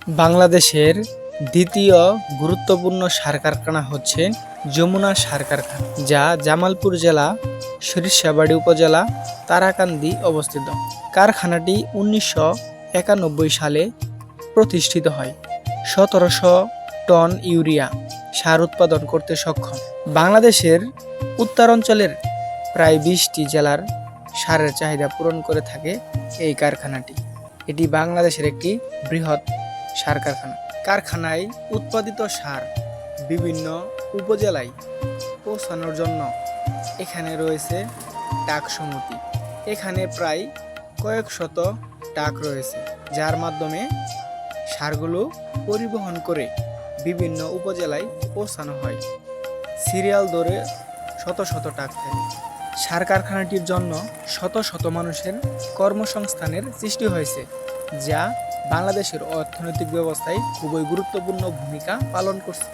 বাংলাদেশের দ্বিতীয় গুরুত্বপূর্ণ সার কারখানা হচ্ছে যমুনা সার কারখানা, যা জামালপুর জেলা, সরিষাবাড়ী উপজেলা, তারাকান্দি অবস্থিত। কারখানাটি 1991 সালে প্রতিষ্ঠিত হয়। 1700 টন ইউরিয়া সার উৎপাদন করতে সক্ষম। বাংলাদেশের উত্তরাঞ্চলের প্রায় 20টি জেলার সারের চাহিদা পূরণ করে থাকে এই কারখানাটি। এটি বাংলাদেশের একটি বৃহৎ সার কারখানা। কারখানায় উৎপাদিত সার বিভিন্ন উপজেলায় পৌঁছানোর জন্য এখানে রয়েছে ট্রাক সমিতি। এখানে প্রায় কয়েক শত ট্রাক রয়েছে, যার মাধ্যমে সারগুলো পরিবহন করে বিভিন্ন উপজেলায় পৌঁছানো হয়। সিরিয়াল ধরে শত শত ট্রাক থাকে। সার কারখানাটির জন্য শত শত মানুষের কর্মসংস্থানের সৃষ্টি হয়েছে, যা বাংলাদেশের অর্থনৈতিক ব্যবস্থায় খুবই গুরুত্বপূর্ণ ভূমিকা পালন করছে।